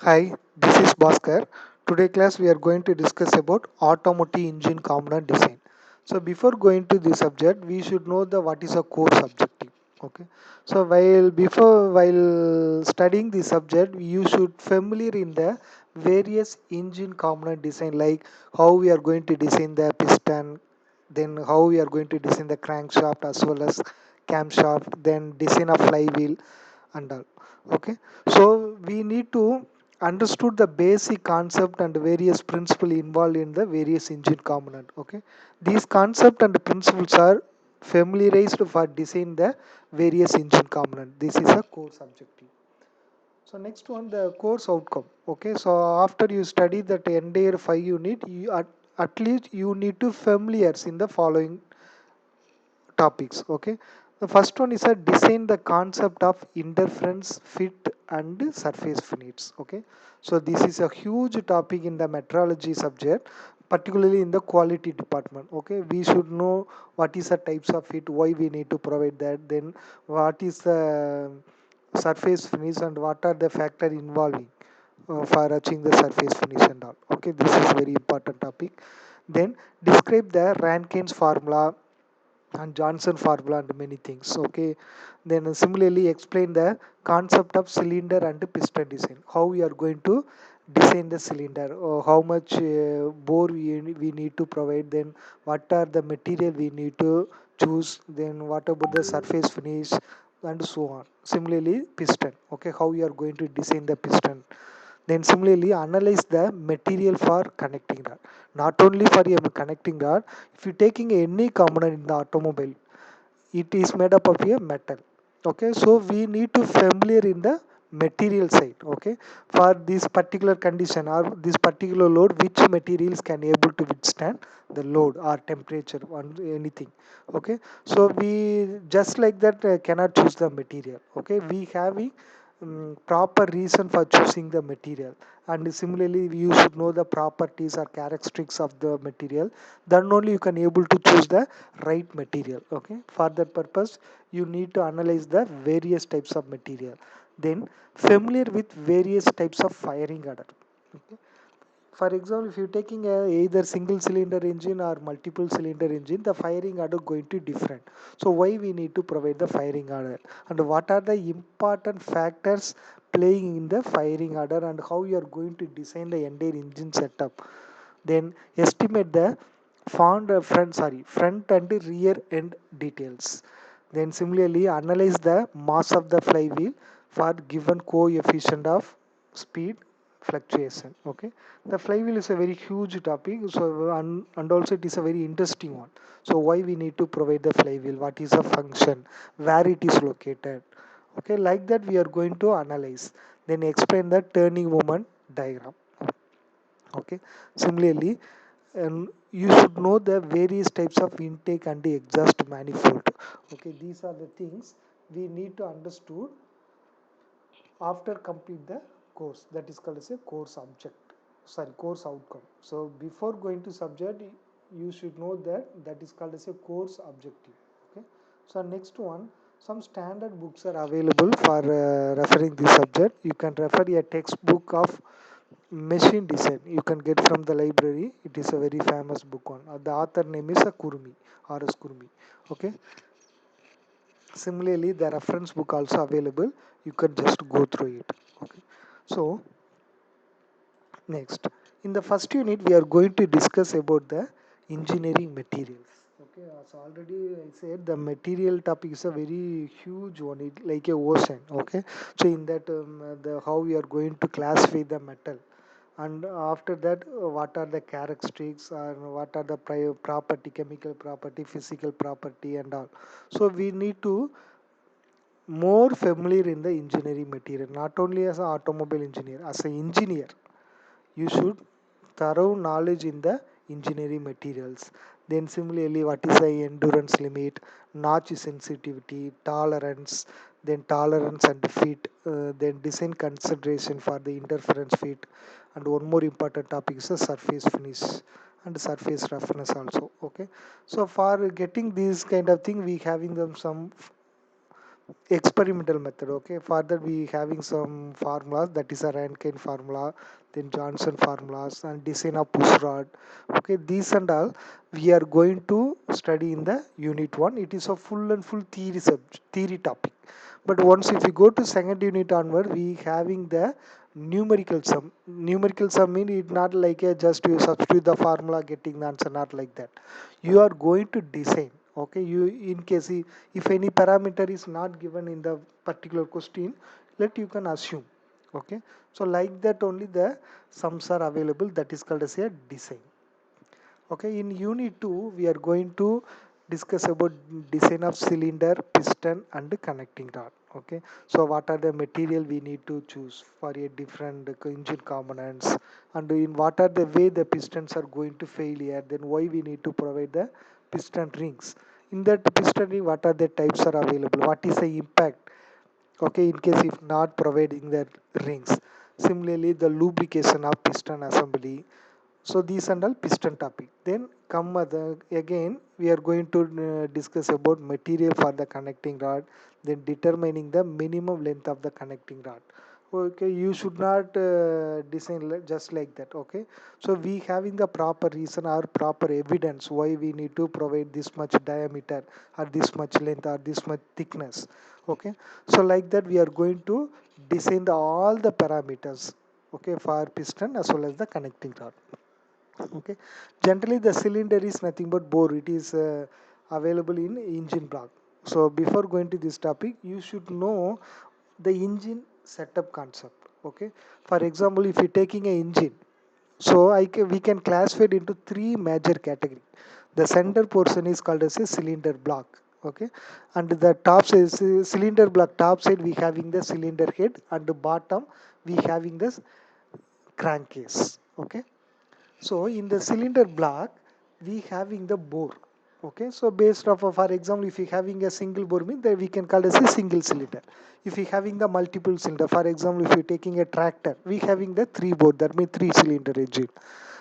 Hi, this is Bhaskar. Today class we are going to discuss about automotive engine component design. So before going to the subject, we should know the what is a core subjective. Okay. So while studying the subject, you should familiar in the various engine component design, like how we are going to design the piston, then how we are going to design the crankshaft as well as camshaft, then design a flywheel and all. Okay, so we need to understood the basic concept and various principle involved in the various engine component. Okay, these concept and principles are familiarized for design the various engine component. This is a core subjective. So next one, the course outcome. Okay, so after you study that entire 5 unit, at least you need to familiarize in the following topics. Okay, the first one is a design the concept of interference fit and surface finish. Okay, so this is a huge topic in the metrology subject, particularly in the quality department. Okay, we should know what is the types of fit, why we need to provide that, then what is the surface finish and what are the factor involving for achieving the surface finish and all. Okay, this is very important topic. Then describe the Rankine's formula and Johnson formula and many things. Okay, then similarly explain the concept of cylinder and piston design. How we are going to design the cylinder, or how much bore we need to provide. Then what are the material we need to choose. Then what about the surface finish and so on. Similarly piston. Okay, how we are going to design the piston. Then similarly analyze the material for connecting rod. Not only for a connecting rod, if you taking any component in the automobile, it is made up of a metal. Okay, so we need to familiar in the material side. Okay, for this particular condition or this particular load, which materials can able to withstand the load or temperature or anything. Okay, so we just like that cannot choose the material. Okay, we having proper reason for choosing the material, and similarly you should know the properties or characteristics of the material, then only you can able to choose the right material. Okay, for that purpose you need to analyze the various types of material, then familiar with various types of firing order. Okay, for example, if you're taking either single cylinder engine or multiple cylinder engine, the firing order going to different. So why we need to provide the firing order, and what are the important factors playing in the firing order, and how you are going to design the entire engine setup. Then estimate the front and rear end details. Then similarly analyze the mass of the flywheel for given coefficient of speed fluctuation. Okay, the flywheel is a very huge topic, so and also it is a very interesting one. So why we need to provide the flywheel, what is the function, where it is located. Okay, like that we are going to analyze, then explain the turning moment diagram. Okay, similarly, and you should know the various types of intake and the exhaust manifold. Okay, these are the things we need to understood after complete the course, that is called as a course object, sorry, course outcome. So before going to subject, you should know that that is called as a course objective. Okay, so next one, some standard books are available for referring this subject. You can refer a textbook of machine design, you can get from the library. It is a very famous book one. The author name is Kurmi, R.S. Kurmi. Okay, similarly the reference book also available, you can just go through it. Okay, so next, in the first unit we are going to discuss about the engineering materials. Okay, so already I said the material topic is a very huge one, it like a ocean. Okay, so in that the how we are going to classify the metal, and after that what are the characteristics and what are the property, chemical property, physical property and all. So we need to more familiar in the engineering material, not only as an automobile engineer, as an engineer you should thorough knowledge in the engineering materials. Then similarly what is the endurance limit, notch sensitivity, tolerance, then tolerance and fit, then design consideration for the interference fit, and one more important topic is the surface finish and surface roughness also. Okay, so for getting these kind of thing we having them some experimental method. Okay, further we having some formulas, that is a Rankine formula, then Johnson formulas and design of push rod. Okay, these and all we are going to study in the unit 1. It is a full and full theory topic. But once if you go to second unit onward, we having the numerical sum mean it not like a just you substitute the formula getting the answer, not like that. You are going to design. Okay, you in case if any parameter is not given in the particular question, let you can assume. Okay, so like that only the sums are available, that is called as a design. Okay, in unit 2 we are going to discuss about design of cylinder, piston and connecting rod. Okay, so what are the material we need to choose for a different engine components, and in what are the way the pistons are going to failure, then why we need to provide the piston rings. In that piston ring, what are the types are available, what is the impact, okay, in case if not providing the rings. Similarly, the lubrication of piston assembly. So these and all piston topic. Then come again we are going to discuss about material for the connecting rod, then determining the minimum length of the connecting rod. Okay, you should not design just like that. Okay, so we having the proper reason or proper evidence why we need to provide this much diameter or this much length or this much thickness. Okay, so like that we are going to design all the parameters, okay, for piston as well as the connecting rod. Okay, generally the cylinder is nothing but bore, it is available in engine block. So before going to this topic, you should know the engine setup concept. Okay, for example, if you're taking an engine, so we can classify it into three major category. The center portion is called as a cylinder block. Okay, and the top is cylinder block top side we having the cylinder head, and the bottom we having this crankcase. Okay, so in the cylinder block, we having the bore. Okay, so based off of, for example, if we having a single bore mean that we can call as a single cylinder. If we having the multiple cylinder, for example, if we taking a tractor, we having the three bore, that means three cylinder engine.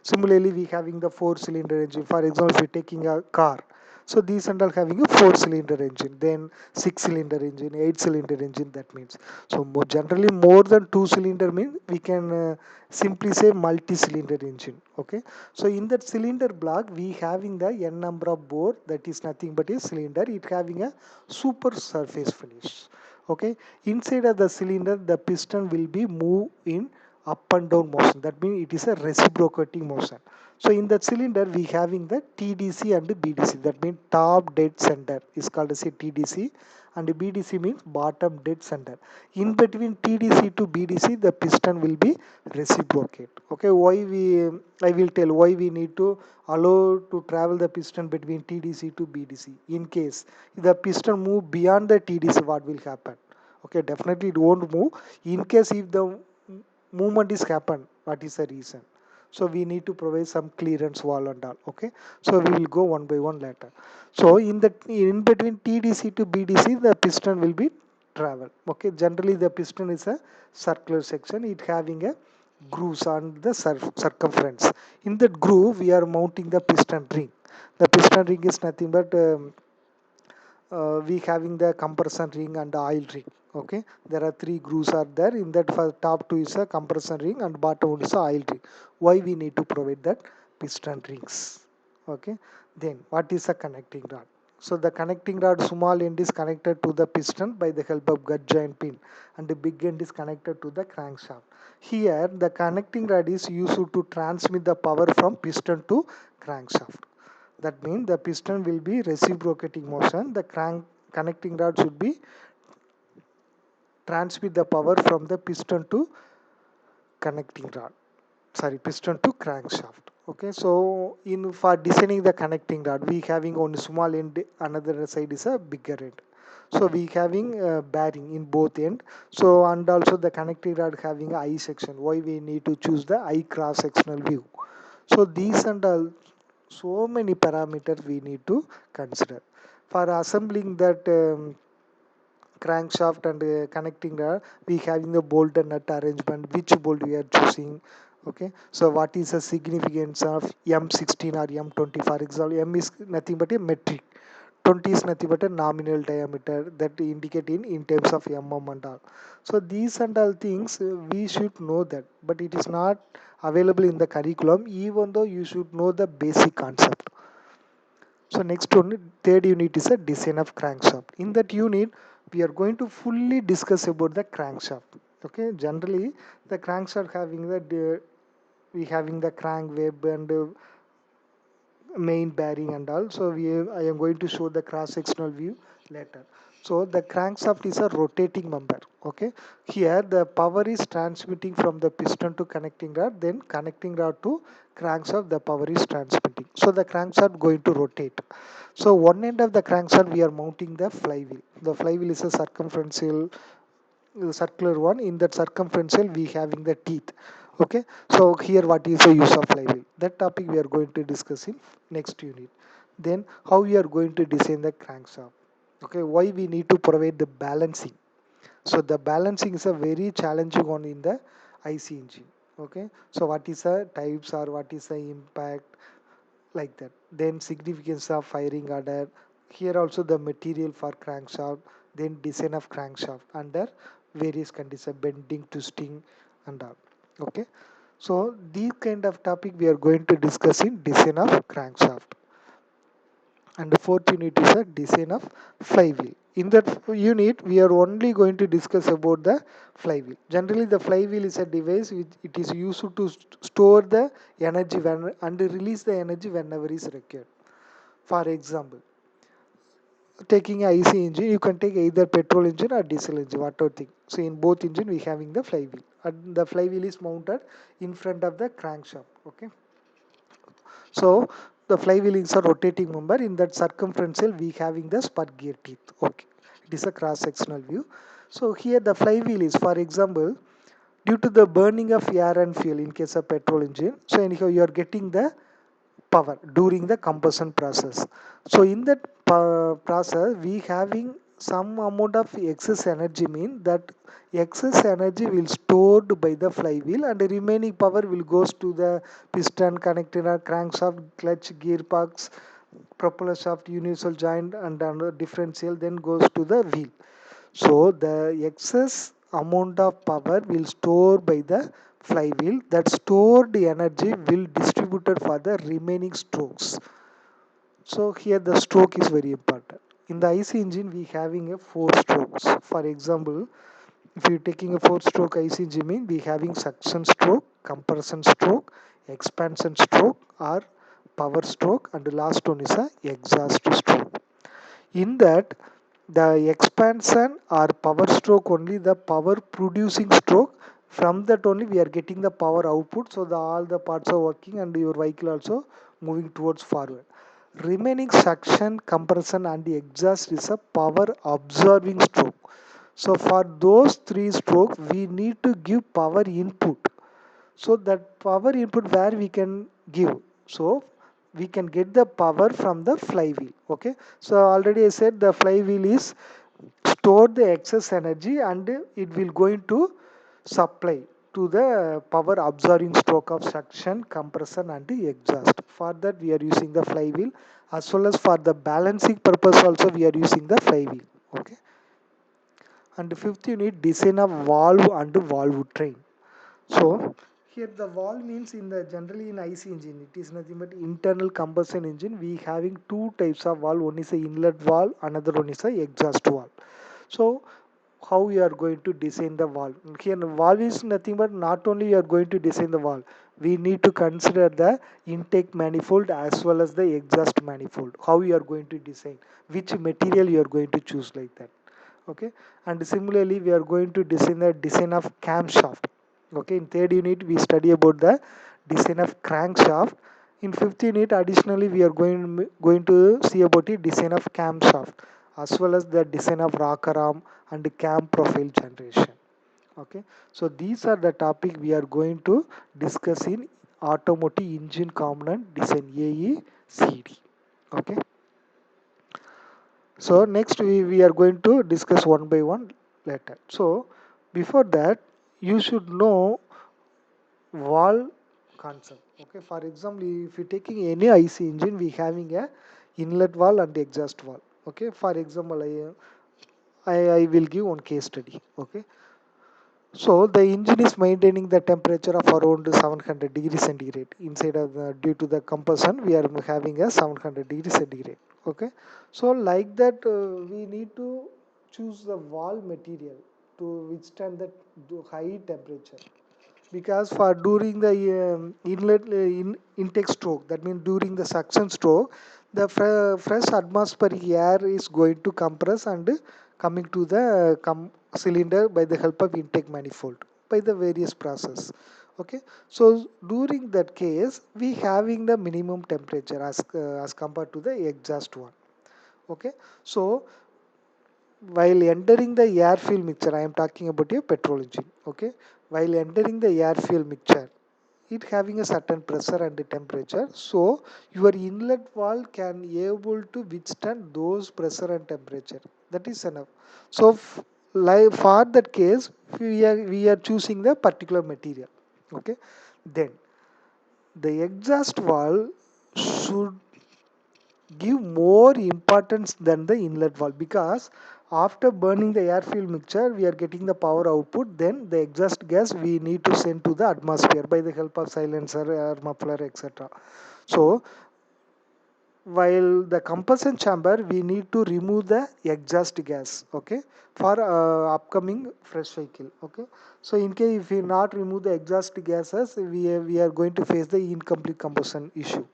Similarly, we having the four cylinder engine. For example, if we taking a car, so these and all having a four cylinder engine, then six cylinder engine, eight cylinder engine. That means so generally more than two cylinder means we can simply say multi-cylinder engine. Okay, so in that cylinder block we having the n number of bore, that is nothing but a cylinder, it having a super surface finish. Okay, inside of the cylinder the piston will be move in up and down motion, that means it is a reciprocating motion. So in that cylinder we having the TDC and BDC, that means top dead center is called as a TDC, and BDC means bottom dead center. In between TDC to BDC the piston will be reciprocate. Okay, why we I will tell why we need to allow to travel the piston between TDC to BDC. In case the piston move beyond the TDC, what will happen? Okay, definitely it won't move. In case if the movement is happen, what is the reason? So we need to provide some clearance wall and all. Okay, so we will go one by one later. So in between TDC to BDC the piston will be travel. Okay, generally the piston is a circular section, it having a grooves on the circumference. In that groove we are mounting the piston ring. The piston ring is nothing but we having the compression ring and the oil ring. Okay, there are three grooves are there. In that, for top two is a compression ring and bottom one is a oil ring. Why we need to provide that piston rings? Okay, then what is a connecting rod? So the connecting rod small end is connected to the piston by the help of gut joint pin, and the big end is connected to the crankshaft. Here the connecting rod is used to transmit the power from piston to crankshaft. That means the piston will be reciprocating motion. The crank connecting rod should be transmit the power from the piston to connecting rod. Sorry, piston to crankshaft. Okay, so in for designing the connecting rod, we having only small end, another side is a bigger end. So we having bearing in both end. So and also the connecting rod having a eye section. Why we need to choose the eye cross sectional view? So these and all so many parameters we need to consider for assembling that crankshaft and connecting the we having the bolt and nut arrangement, which bolt we are choosing. Okay, so what is the significance of M16 or M20? For example, M is nothing but a metric, 20 is nothing but a nominal diameter that indicate in terms of mm and all. So these and all things we should know that, but it is not available in the curriculum, even though you should know the basic concept. So next one, third unit is a design of crankshaft. In that unit, we are going to fully discuss about the crankshaft. Okay, generally the crankshaft having the we having the crank web and main bearing and all. So I am going to show the cross sectional view later. So the crankshaft is a rotating member. Okay, here the power is transmitting from the piston to connecting rod, then connecting rod to crankshaft the power is transmitting. So the crankshaft going to rotate. So one end of the crankshaft we are mounting the flywheel. The flywheel is a circumferential circular one. In that circumferential we having the teeth. Okay, so here what is the use of flywheel, that topic we are going to discuss in next unit. Then how we are going to design the crankshaft. Okay, why we need to provide the balancing. So the balancing is a very challenging one in the IC engine. Okay, so what is the types or what is the impact, like that. Then significance of firing order. Here also the material for crankshaft, then design of crankshaft under various conditions, bending, twisting, and all. Okay. So these kind of topic we are going to discuss in design of crankshaft. And the fourth unit is a design of flywheel. In that unit, we are only going to discuss about the flywheel. Generally, the flywheel is a device which it is used to store the energy and release the energy whenever is required. For example, taking a IC engine, you can take either petrol engine or diesel engine, whatever thing. So in both engine, we having the flywheel. And the flywheel is mounted in front of the crankshaft. Okay. So the flywheel is a rotating member. In that circumferential, we having the spur gear teeth. Okay, it is a cross-sectional view. So here the flywheel is, for example, due to the burning of air and fuel in case of petrol engine. So anyhow, you are getting the power during the combustion process. So in that process, we having some amount of excess energy, mean that excess energy will stored by the flywheel and the remaining power will goes to the piston, connector, crankshaft, clutch, gearbox, propeller shaft, universal joint and another differential, then goes to the wheel. So the excess amount of power will store by the flywheel. That stored energy will distributed for the remaining strokes. So here the stroke is very important. In the IC engine we having a four strokes. For example, if you taking a four stroke IC engine, mean we having suction stroke, compression stroke, expansion stroke or power stroke, and the last one is a exhaust stroke. In that the expansion or power stroke only the power producing stroke, from that only we are getting the power output, so all the parts are working and your vehicle also moving towards forward. Remaining suction, compression and the exhaust is a power absorbing stroke. So for those three strokes we need to give power input. So that power input where we can give, so we can get the power from the flywheel. Okay, so already I said the flywheel is store the excess energy and it will going to supply to the power absorbing stroke of suction, compression and the exhaust. For that we are using the flywheel, as well as for the balancing purpose also we are using the flywheel. Okay, and fifth unit design of valve and valve train. So here the valve means in the generally in IC engine it is nothing but internal combustion engine. We having two types of valve. One is a inlet valve, another one is a exhaust valve. So how we are going to design the valve? Here the valve is nothing but not only you are going to design the valve. We need to consider the intake manifold as well as the exhaust manifold. How you are going to design, which material you are going to choose, like that. Okay, and similarly we are going to design the design of camshaft. Okay, in third unit we study about the design of crankshaft. In fifth unit additionally we are going to see about the design of camshaft as well as the design of rocker arm and the cam profile generation. Okay, so these are the topic we are going to discuss in automotive engine component design, AECD. Okay, so next we are going to discuss one by one later. So before that you should know valve concept. Okay, for example, if you're taking any IC engine, we having a inlet valve and exhaust valve. Okay, for example, I will give one case study. Okay, so the engine is maintaining the temperature of around 700 degrees centigrade inside of the, due to the combustion we are having a 700 degrees centigrade. Okay, so like that we need to choose the wall material to withstand that high temperature, because for during the inlet intake stroke, that means during the suction stroke, the fresh atmospheric air is going to compress and coming to the cylinder by the help of intake manifold by the various process. Okay, so during that case we having the minimum temperature as compared to the exhaust one. Okay, so while entering the air fuel mixture, I am talking about a petrol engine. Okay, while entering the air fuel mixture, it having a certain pressure and temperature, so your inlet valve can able to withstand those pressure and temperature. That is enough. So like for that case, we are choosing the particular material. Okay, then the exhaust valve should give more importance than the inlet valve, because after burning the air fuel mixture we are getting the power output, then the exhaust gas we need to send to the atmosphere by the help of silencer, air muffler, etc. So while the combustion chamber we need to remove the exhaust gas. Okay, for upcoming fresh vehicle. Okay, so in case if we not remove the exhaust gases, we are going to face the incomplete combustion issue.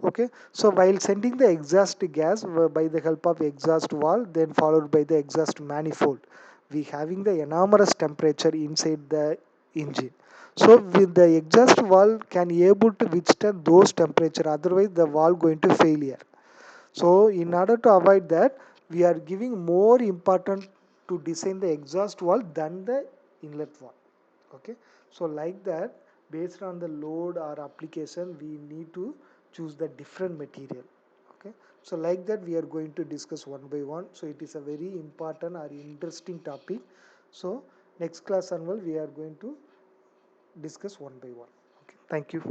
Okay, so while sending the exhaust gas by the help of exhaust valve, then followed by the exhaust manifold, we having the enormous temperature inside the engine. So with the exhaust valve can able to withstand those temperature, otherwise the valve going to failure. So in order to avoid that, we are giving more important to design the exhaust valve than the inlet valve. Okay, so like that, based on the load or application we need to choose the different material. Okay, so like that we are going to discuss one by one, so it is a very important or interesting topic. So next class onward we are going to discuss one by one. Okay, thank you.